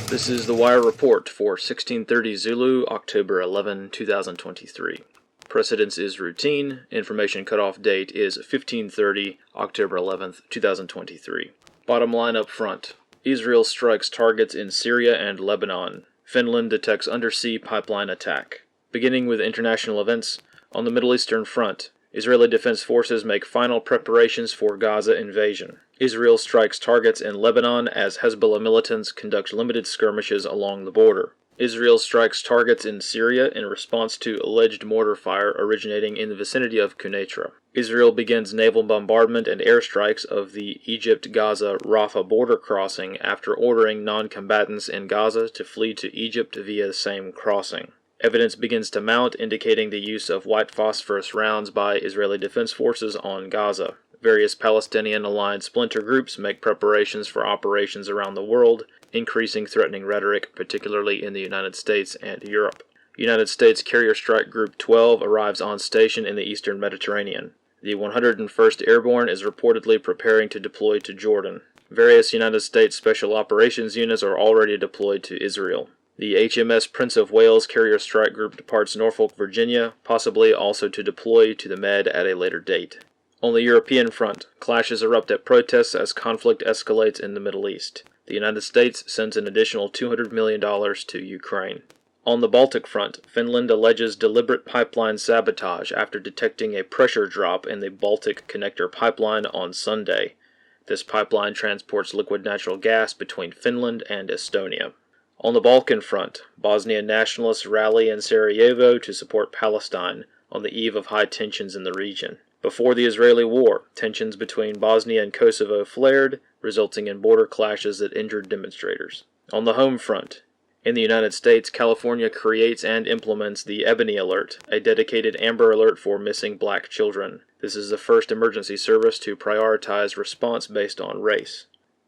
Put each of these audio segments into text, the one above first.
This is the Wire Report for 1630 Zulu, October 11, 2023. Precedence is routine. Information cutoff date is 1530, October 11th, 2023. Bottom line up front. Israel strikes targets in Syria and Lebanon. Finland detects undersea pipeline attack. Beginning with international events, on the Middle Eastern front, Israeli Defense Forces make final preparations for Gaza invasion. Israel strikes targets in Lebanon as Hezbollah militants conduct limited skirmishes along the border. Israel strikes targets in Syria in response to alleged mortar fire originating in the vicinity of Quneitra. Israel begins naval bombardment and airstrikes of the Egypt-Gaza-Rafah border crossing after ordering non-combatants in Gaza to flee to Egypt via the same crossing. Evidence begins to mount indicating the use of white phosphorus rounds by Israeli Defense Forces on Gaza. Various Palestinian-aligned splinter groups make preparations for operations around the world, increasing threatening rhetoric, particularly in the United States and Europe. United States Carrier Strike Group 12 arrives on station in the eastern Mediterranean. The 101st Airborne is reportedly preparing to deploy to Jordan. Various United States Special Operations units are already deployed to Israel. The HMS Prince of Wales Carrier Strike Group departs Norfolk, Virginia, possibly also to deploy to the Med at a later date. On the European front, clashes erupt at protests as conflict escalates in the Middle East. The United States sends an additional $200 million to Ukraine. On the Baltic front, Finland alleges deliberate pipeline sabotage after detecting a pressure drop in the Baltic Connector pipeline on Sunday. This pipeline transports liquid natural gas between Finland and Estonia. On the Balkan front, Bosnian nationalists rally in Sarajevo to support Palestine on the eve of high tensions in the region. Before the Israeli war, tensions between Bosnia and Kosovo flared, resulting in border clashes that injured demonstrators. On the home front, in the United States, California creates and implements the Ebony Alert, a dedicated Amber Alert for missing black children. This is the first emergency service to prioritize response based on race.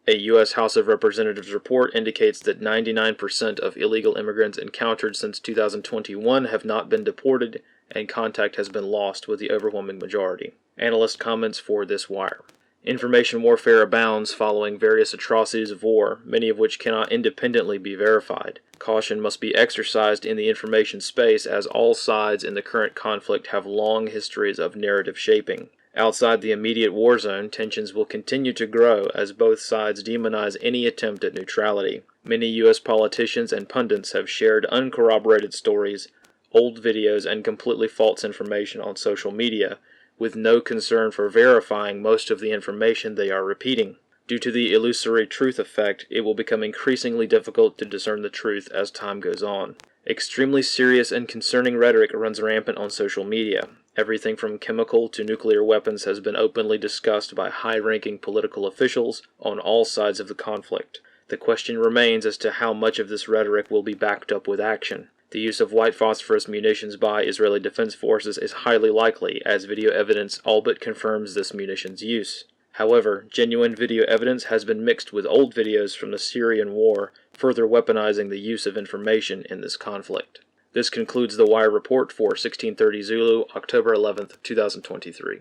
A U.S. House of Representatives report indicates that 99% of illegal immigrants encountered since 2021 have not been deported, and contact has been lost with the overwhelming majority. Analyst comments for this wire. Information warfare abounds following various atrocities of war, many of which cannot independently be verified. Caution must be exercised in the information space as all sides in the current conflict have long histories of narrative shaping. Outside the immediate war zone, tensions will continue to grow as both sides demonize any attempt at neutrality. Many U.S. politicians and pundits have shared uncorroborated stories, old videos, and completely false information on social media, with no concern for verifying most of the information they are repeating. Due to the illusory truth effect, it will become increasingly difficult to discern the truth as time goes on. Extremely serious and concerning rhetoric runs rampant on social media. Everything from chemical to nuclear weapons has been openly discussed by high-ranking political officials on all sides of the conflict. The question remains as to how much of this rhetoric will be backed up with action. The use of white phosphorus munitions by Israeli Defense Forces is highly likely, as video evidence all but confirms this munitions use. However, genuine video evidence has been mixed with old videos from the Syrian war, further weaponizing the use of information in this conflict. This concludes the Wire Report for 1630 Zulu, October 11th, 2023.